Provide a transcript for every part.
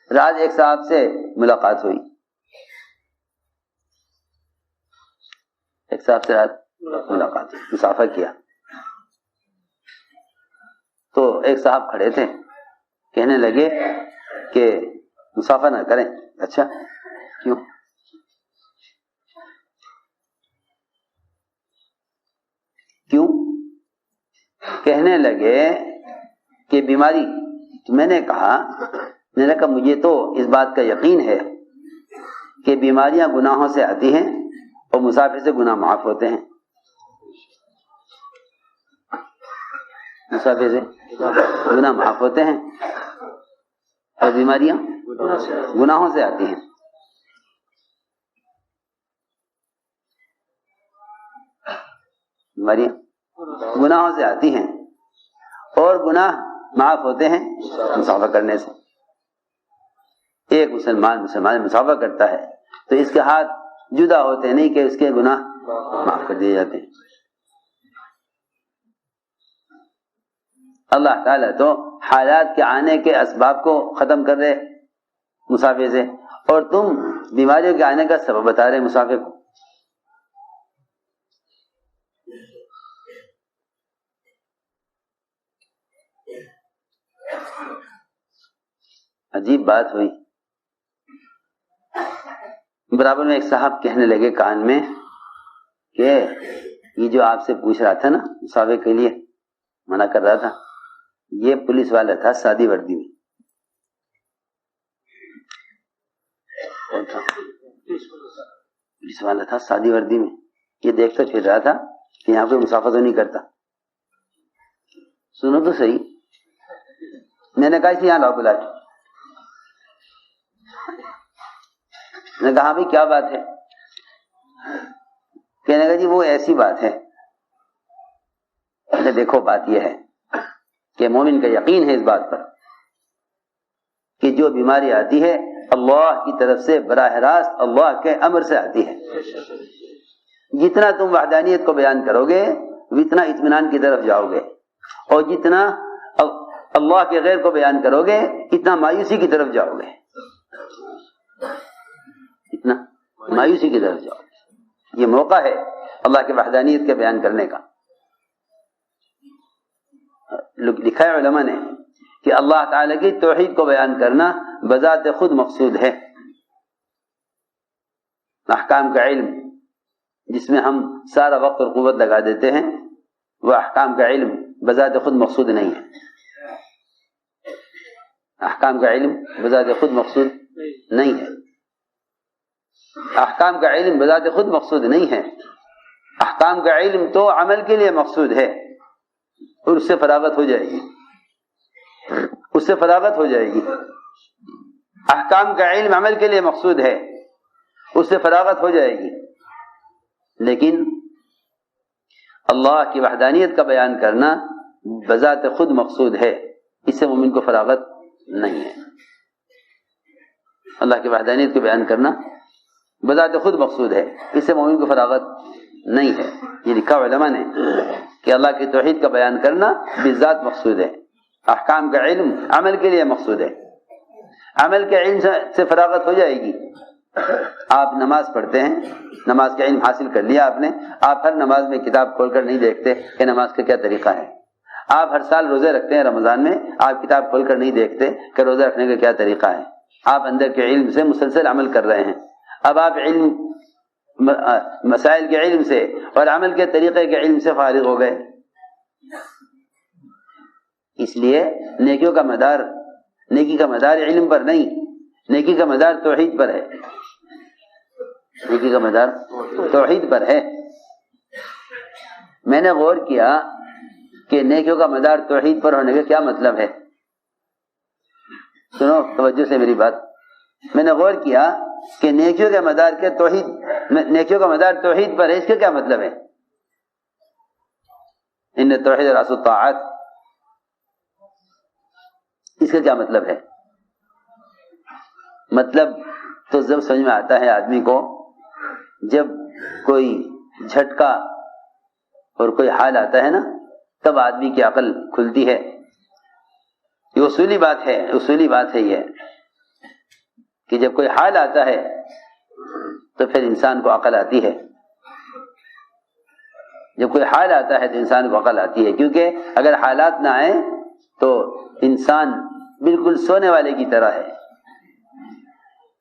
رات ایک صاحب سے ملاقات ہوئی، ایک صاحب سے رات ملاقات ہوئی، مسافہ کیا تو ایک صاحب کھڑے تھے، کہنے لگے کہ مسافہ نہ کریں۔ اچھا کیوں؟ کیوں؟ کہنے لگے کہ بیماری۔ تو میں نے کہا مجھے تو اس بات کا یقین ہے کہ بیماریاں گناہوں سے آتی ہیں اور مسافر سے گناہ معاف ہوتے ہیں، مسافر سے گناہ معاف ہوتے ہیں اور بیماریاں گناہوں سے آتی ہیں۔ بیماریاں گناہوں سے آتی ہیں اور گناہ معاف ہوتے ہیں مسافہ کرنے سے۔ ایک مسلمان مسافہ کرتا ہے تو اس کے ہاتھ جدا ہوتے ہیں، نہیں کہ اس کے گناہ معاف کر دیے جاتے ہیں۔ اللہ تعالیٰ تو حالات کے آنے کے اسباب کو ختم کر رہے مسافر سے، اور تم بیماریوں کے آنے کا سبب بتا رہے مسافر کو۔ عجیب بات ہوئی۔ برابر میں ایک صاحب کہنے لگے کان میں کہ یہ جو آپ سے پوچھ رہا تھا نا مسافر کے لیے منع کر رہا تھا، یہ پولیس والا تھا سادی وردی میں۔ پولیس والا تھا سادی وردی میں، یہ دیکھتا پھر رہا تھا کہ یہاں کوئی مسافر تو نہیں کرتا۔ سنو تو صحیح، میں نے کہا اسے یہاں لاؤ بلا کے۔ میں نے کہا بھائی کیا بات ہے؟ کہنے لگا جی وہ ایسی بات ہے کہ دیکھو بات یہ ہے کہ مومن کا یقین ہے اس بات پر کہ جو بیماری آتی ہے اللہ کی طرف سے براہ راست اللہ کے امر سے آتی ہے۔ جتنا تم وحدانیت کو بیان کرو گے اتنا اطمینان کی طرف جاؤ گے، اور جتنا اللہ کے غیر کو بیان کرو گے اتنا مایوسی کی طرف جاؤ گے، اتنا مایوسی کی طرف جاؤ گے۔ یہ موقع ہے اللہ کے وحدانیت کے بیان کرنے کا۔ لکھا ہے علماء نے کہ اللہ تعالیٰ کی توحید کو بیان کرنا بذات خود مقصود ہے۔ احکام کا علم جس میں ہم سارا وقت اور قوت لگا دیتے ہیں وہ احکام کا علم بذات خود مقصود نہیں ہے۔ احکام کا علم بذات خود مقصود نہیں ہے۔ احکام کا علم بذات خود مقصود نہیں ہے۔ احکام کا علم تو عمل کے لیے مقصود ہے، اور اس سے فراغت ہو جائے گی، اس سے فراغت ہو جائے گی۔ احکام کا علم عمل کے لیے مقصود ہے، اس سے فراغت ہو جائے گی، لیکن اللہ کی وحدانیت کا بیان کرنا بذات خود مقصود ہے، اس سے مومن کو فراغت نہیں ہے۔ اللہ کی وحدانیت کو بیان کرنا بذات خود مقصود ہے، اس سے مومن کو فراغت نہیں ہے۔ یہ لکھا علماء نے کہ اللہ کی توحید کا بیان کرنا بذات مقصود ہے، احکام کا علم عمل کے لیے مقصود ہے۔ عمل کے علم سے فراغت ہو جائے گی۔ آپ نماز پڑھتے ہیں، نماز کا علم حاصل کر لیا آپ نے، آپ ہر نماز میں کتاب کھول کر نہیں دیکھتے کہ نماز کا کیا طریقہ ہے۔ آپ ہر سال روزے رکھتے ہیں، رمضان میں آپ کتاب کھول کر نہیں دیکھتے کہ روزہ رکھنے کا کیا طریقہ ہے۔ آپ اندر کے علم سے مسلسل عمل کر رہے ہیں۔ اب آپ علم مسائل کے علم سے اور عمل کے طریقے کے علم سے فارغ ہو گئے۔ اس لیے نیکیوں کا مدار، نیکی کا مدار علم پر نہیں، نیکی کا مدار توحید پر ہے، نیکی کا مدار توحید پر ہے۔ میں نے غور کیا کہ نیکیوں کا مدار توحید پر ہونے کا کیا مطلب ہے۔ سنو توجہ سے میری بات۔ میں نے غور کیا کہ نیکیوں کا مدار توحید پر ہے، اس کا کیا مطلب ہے؟ ان توحید راس الطاعات، اس کا کیا مطلب ہے؟ مطلب تو جب سمجھ میں آتا ہے آدمی کو جب کوئی جھٹکا اور کوئی حال آتا ہے نا، تب آدمی کی عقل کھلتی ہے۔ یہ اصولی بات ہے، اصولی بات ہے یہ کہ جب کوئی حال آتا ہے تو پھر انسان کو عقل آتی ہے. جب کوئی حال آتا ہے تو انسان کو عقل آتی ہے، کیونکہ اگر حالات نہ آئیں تو انسان بالکل سونے والے کی طرح ہے.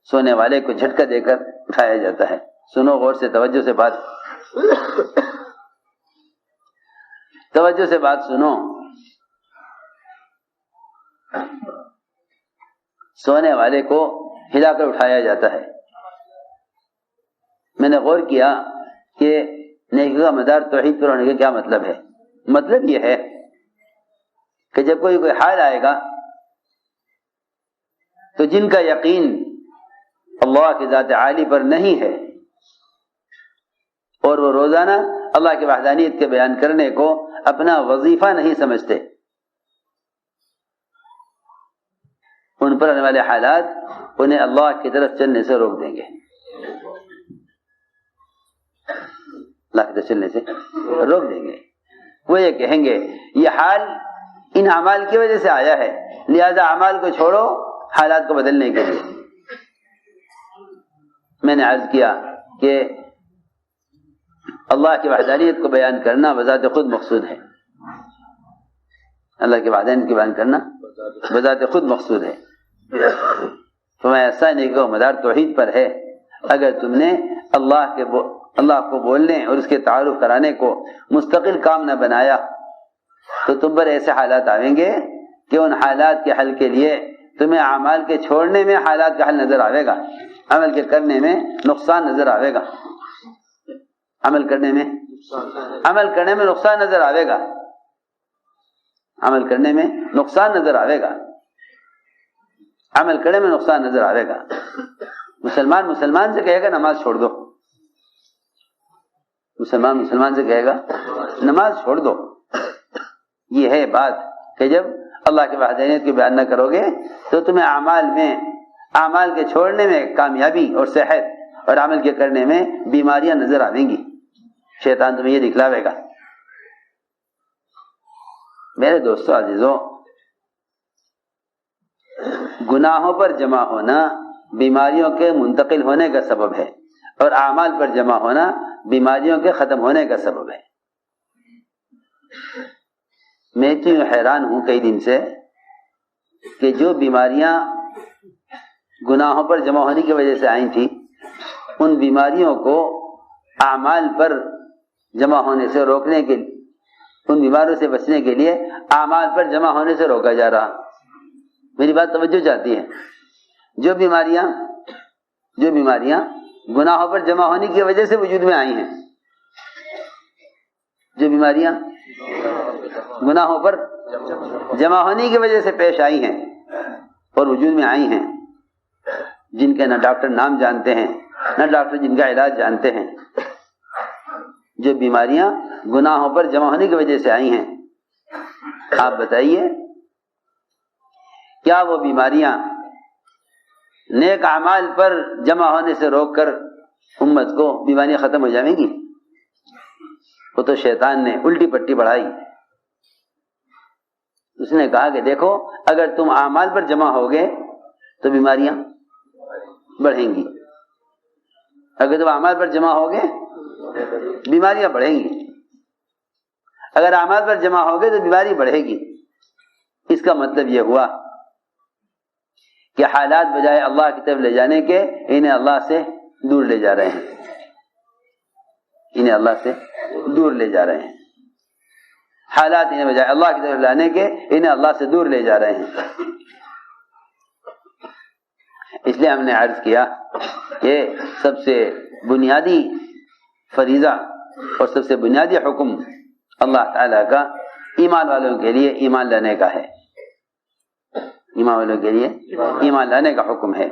سونے والے کو جھٹکا دے کر اٹھایا جاتا ہے. سنو غور سے، توجہ سے بات سنو. سونے والے کو ہلا کر اٹھایا جاتا ہے. میں نے غور کیا کہ نیکی کا مدار توحید پر ہونے کا کیا مطلب ہے. مطلب یہ ہے کہ جب کوئی حال آئے گا تو جن کا یقین اللہ کی ذات عالی پر نہیں ہے اور وہ روزانہ اللہ کی وحدانیت کے بیان کرنے کو اپنا وظیفہ نہیں سمجھتے، ان پر آنے والے حالات انہیں اللہ کی طرف چلنے سے روک دیں گے. اللہ کی طرف چلنے سے روک دیں گے. وہ یہ کہیں گے یہ حال ان اعمال کی وجہ سے آیا ہے، لہذا اعمال کو چھوڑو حالات کو بدلنے کے لیے. میں نے عرض کیا کہ اللہ کی وحدانیت کو بیان کرنا بذات خود مقصود ہے. اللہ کی وحدانیت کو بیان کرنا بذات خود مقصود ہے. فرمایا ایسا نہیں کہ مدار توحید پر ہے. اگر تم نے اللہ کو بولنے اور اس کے تعارف کرانے کو مستقل کام نہ بنایا تو تم پر ایسے حالات آئیں گے کہ ان حالات کے حل کے لیے تمہیں اعمال کے چھوڑنے میں حالات کا حل نظر آئے گا، عمل کے کرنے میں نقصان نظر آئے گا. عمل کرنے میں نقصان نظر آئے گا. عمل کرنے میں نقصان نظر آئے گا. عمل کرنے میں نقصان نظر آئے گا. مسلمان سے کہے گا نماز چھوڑ دو. مسلمان سے کہے گا نماز چھوڑ دو. یہ ہے بات کہ جب اللہ کی وحدانیت کو بیان نہ کرو گے تو تمہیں اعمال کے چھوڑنے میں کامیابی اور صحت اور عمل کے کرنے میں بیماریاں نظر آئیں گی. شیطان تمہیں یہ دکھلاوے گا. میرے دوستو عزیزوں، گناہوں پر جمع ہونا بیماریوں کے منتقل ہونے کا سبب ہے اور اعمال پر جمع ہونا بیماریوں کے ختم ہونے کا سبب ہے. میں تو یوں حیران ہوں کئی دن سے کہ جو بیماریاں گناہوں پر جمع ہونے کی وجہ سے آئی تھی ان بیماریوں کو اعمال پر جمع ہونے سے روکنے کے لیے، ان بیماریوں سے بچنے کے لیے اعمال پر جمع ہونے سے روکا جا رہا. میری بات توجہ چاہتی ہے. جو بیماریاں گناہوں پر جمع ہونے کی وجہ سے وجود میں آئی ہیں، جو بیماریاں گناہوں پر جمع ہونے کی وجہ سے پیش آئی ہیں اور وجود میں آئی ہیں، جن کے نہ ڈاکٹر نام جانتے ہیں نہ ڈاکٹر جن کا علاج جانتے ہیں، جو بیماریاں گناہوں پر جمع ہونے کی وجہ سے آئی ہیں، آپ بتائیے کیا وہ بیماریاں نیک اعمال پر جمع ہونے سے روک کر امت کو بیماریاں ختم ہو جائیں گی؟ وہ تو شیطان نے الٹی پٹی بڑھائی. اس نے کہا کہ دیکھو اگر تم اعمال پر جمع ہوگے تو بیماریاں بڑھیں گی، اگر تم اعمال پر جمع ہوگے بیماریاں بڑھیں گی، اگر اعمال پر جمع ہوگے تو بیماری بڑھے گی. اس کا مطلب یہ ہوا کہ حالات بجائے اللہ کی طرف لے جانے کے انہیں اللہ سے دور لے جا رہے ہیں. انہیں اللہ سے دور لے جا رہے ہیں. حالات انہیں بجائے اللہ کی طرف لانے کے انہیں اللہ سے دور لے جا رہے ہیں. اس لیے ہم نے عرض کیا کہ سب سے بنیادی فریضہ اور سب سے بنیادی حکم اللہ تعالیٰ کا ایمان والوں کے لیے ایمان لانے کا ہے. ایمان والوں کے لیے ایمان لانے کا حکم ہے.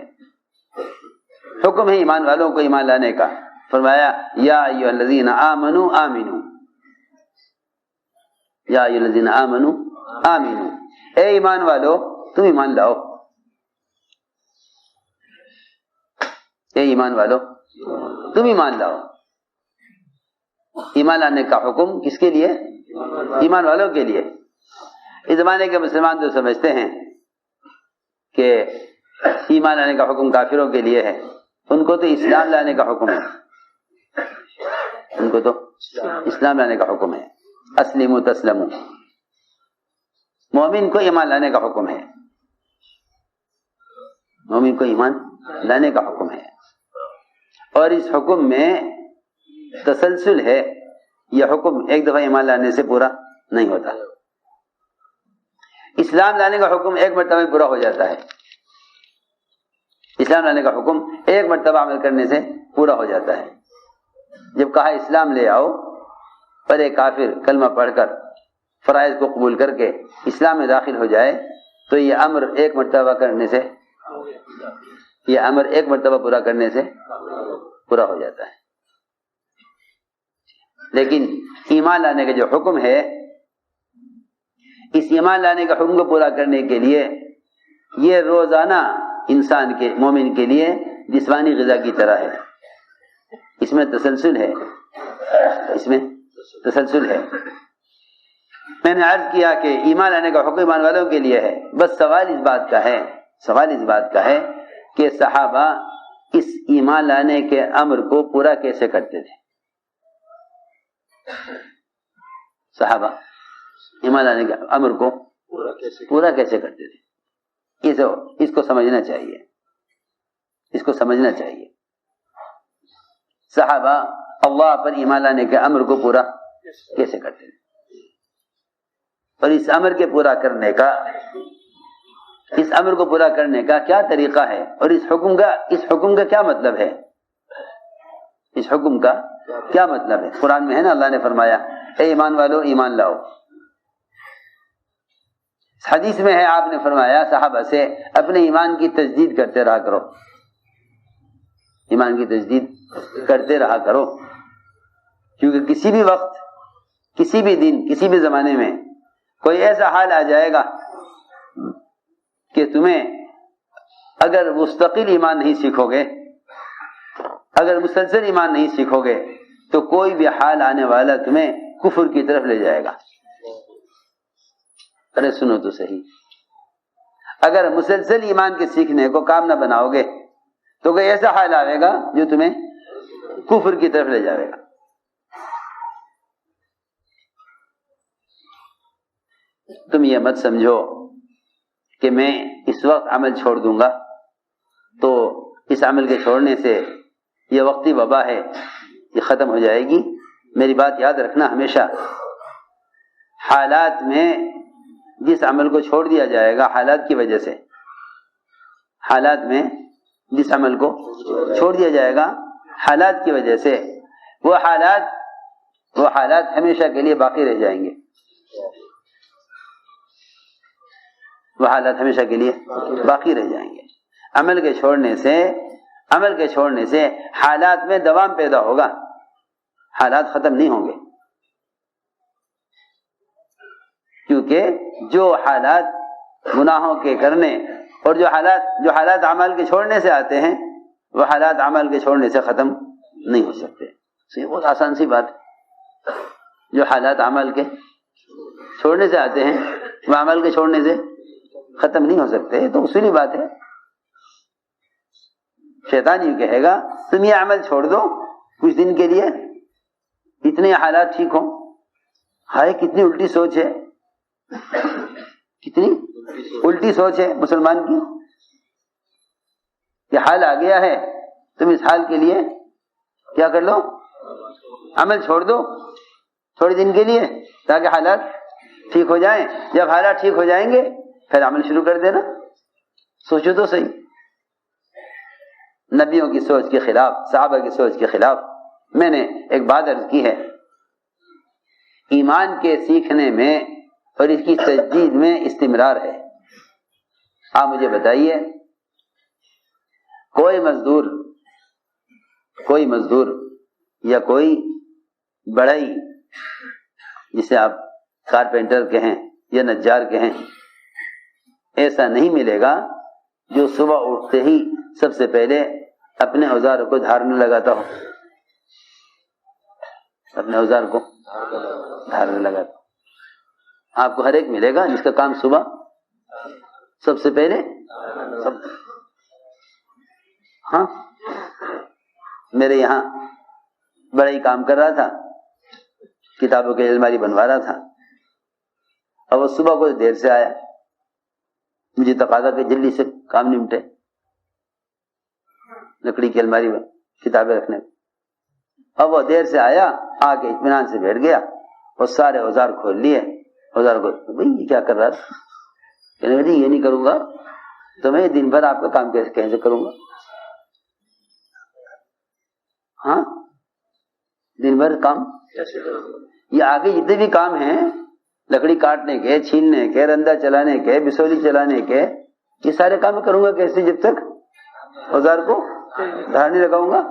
حکم ہے ایمان والوں کو ایمان لانے کا. فرمایا یا ایھا الذین آمنوا آمنوا، یا ایھا الذین آمنوا آمنوا، اے ایمان والو تم ایمان لاؤ. اے ایمان والو تم ایمان لاؤ. ایمان لانے کا حکم کس کے لیے؟ ایمان والوں کے لیے. اس زمانے کے مسلمان تو سمجھتے ہیں کہ ایمان لانے کا حکم کافروں کے لیے ہے، ان کو تو اسلام لانے کا حکم ہے، ان کو تو اسلام لانے کا حکم ہے۔ اسلموا تسلموا، مومن کو ایمان لانے کا حکم ہے، مومن کو ایمان لانے کا حکم ہے، اور اس حکم میں تسلسل ہے۔ یہ حکم ایک دفعہ ایمان لانے سے پورا نہیں ہوتا، اسلام لانے کا حکم ایک مرتبہ میں پورا ہو جاتا ہے، اسلام لانے کا حکم ایک مرتبہ عمل کرنے سے پورا ہو جاتا ہے۔ جب کہا اسلام لے آؤ، پر ایک کافر کلمہ پڑھ کر فرائض کو قبول کر کے اسلام میں داخل ہو جائے تو یہ امر ایک مرتبہ کرنے سے، یہ امر ایک مرتبہ پورا کرنے سے پورا ہو جاتا ہے۔ لیکن ایمان لانے کا جو حکم ہے، اس ایمان لانے کا حکم کو پورا کرنے کے لیے یہ روزانہ انسان کے، مومن کے لیے جسمانی غذا کی طرح ہے، اس میں تسلسل ہے، اس میں تسلسل ہے۔ میں نے عرض کیا کہ ایمان لانے کا حکم ایمان والوں کے لیے ہے، بس سوال اس بات کا ہے، سوال اس بات کا ہے کہ صحابہ اس ایمان لانے کے امر کو پورا کیسے کرتے تھے؟ صحابہ ایمان لانے کے امر کو پورا کیسے کرتے تھے؟ اس کو سمجھنا چاہیے، اس کو سمجھنا چاہیے۔ صحابہ اللہ پر ایمان لانے کے امر کو پورا کیسے کرتے تھے، اور اس امر کے پورا کرنے کا، اس امر کو پورا کرنے کا کیا طریقہ ہے، اور اس حکم کا کیا مطلب ہے، اس حکم کا کیا مطلب ہے؟ قرآن میں ہے نا، اللہ نے فرمایا اے ایمان والو ایمان لاؤ۔ حدیث میں ہے، آپ نے فرمایا صحابہ سے اپنے ایمان کی تجدید کرتے رہا کرو، ایمان کی تجدید کرتے رہا کرو، کیونکہ کسی بھی وقت، کسی بھی دن، کسی بھی زمانے میں کوئی ایسا حال آ جائے گا کہ تمہیں اگر مستقل ایمان نہیں سیکھو گے، اگر مسلسل ایمان نہیں سیکھو گے تو کوئی بھی حال آنے والا تمہیں کفر کی طرف لے جائے گا۔ ارے سنو تو صحیح، اگر مسلسل ایمان کے سیکھنے کو کام نہ بناؤ گے تو کوئی ایسا حال آئے گا جو تمہیں کفر کی طرف لے جائے گا۔ تم یہ مت سمجھو کہ میں اس وقت عمل چھوڑ دوں گا تو اس عمل کے چھوڑنے سے یہ وقتی وبا ہے یہ ختم ہو جائے گی۔ میری بات یاد رکھنا ہمیشہ، حالات میں جس عمل کو چھوڑ دیا جائے گا حالات کی وجہ سے، حالات میں جس عمل کو چھوڑ دیا جائے گا حالات کی وجہ سے، وہ حالات ہمیشہ کے لیے باقی رہ جائیں گے، وہ حالات ہمیشہ کے لیے باقی رہ جائیں گے۔ عمل کے چھوڑنے سے حالات میں دوام پیدا ہوگا، حالات ختم نہیں ہوں گے، کیونکہ جو حالات گناہوں کے کرنے اور جو حالات عمل کے چھوڑنے سے آتے ہیں وہ حالات عمل کے چھوڑنے سے ختم نہیں ہو سکتے۔ یہ بہت آسان سی بات ہے، جو حالات عمل کے چھوڑنے سے آتے ہیں وہ عمل کے چھوڑنے سے ختم نہیں ہو سکتے، تو اصولی بات ہے۔ شیطان یہ کہے گا تم یہ عمل چھوڑ دو کچھ دن کے لیے، اتنے حالات ٹھیک ہوں۔ ہائے کتنی الٹی سوچ ہے، کتنی الٹی سوچ ہے مسلمان کی، یہ حال آ گیا ہے تم اس حال کے لیے کیا کر لو، عمل چھوڑ دو تھوڑے دن کے لیے تاکہ حالات ٹھیک ہو جائیں، جب حالات ٹھیک ہو جائیں گے پھر عمل شروع کر دینا۔ سوچو تو صحیح، نبیوں کی سوچ کے خلاف، صحابہ کی سوچ کے خلاف میں نے ایک بات عرض کی ہے، ایمان کے سیکھنے میں اور اس کی تجدید میں استمرار ہے۔ آپ مجھے بتائیے کوئی مزدور یا کوئی بڑھئی جسے آپ کارپینٹر کہیں یا نجار کہیں، ایسا نہیں ملے گا جو صبح اٹھتے ہی سب سے پہلے اپنے اوزار کو دھارنے لگاتا ہو، اپنے اوزار کو دھارنے لگاتا ہو۔ آپ کو ہر ایک ملے گا جس کا کام صبح سب سے پہلے ہاں میرے یہاں بڑا ہی کام کر رہا تھا، کتابوں کی الماری بنوا رہا تھا، اور وہ صبح کو دیر سے آیا، مجھے تقاضا کہ جلدی سے کام نمٹے، لکڑی کی الماری میں کتابیں رکھنے، اب وہ دیر سے آیا، آ کے اطمینان سے بیٹھ گیا اور سارے اوزار کھول لیے، اوزار کو بھائی یہ کیا کر رہا تھا؟ کہنے لگا یہ نہیں کروں گا تو میں دن بھر آپ کا کام کیسے کروں گا؟ ہاں دن بھر کام یہ آگے جتنے بھی کام ہیں، لکڑی کاٹنے کے، چھیلنے کے، رندا چلانے کے، بسولی چلانے کے، یہ سارے کام کروں گا کیسے جب تک اوزار کو دھار نہیں لگاؤں گا؟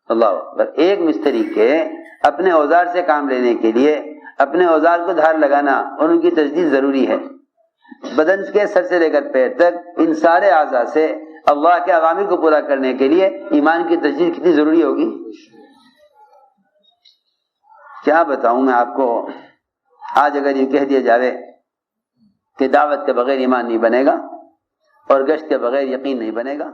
اللہ اکبر۔ ایک مستری کے اپنے اوزار سے کام لینے کے لیے اپنے اوزار کو دھار لگانا اور ان کی تجدید ضروری ہے۔ بدن کے سر سے لے کر پیر تک ان سارے اعضاء سے اللہ کے اوامر کو پورا کرنے کے لیے ایمان کی تجدید کتنی ضروری ہوگی؟ کیا بتاؤں میں آپ کو۔ آج اگر یہ کہہ دیا جاوے کہ دعوت کے بغیر ایمان نہیں بنے گا اور گشت کے بغیر یقین نہیں بنے گا،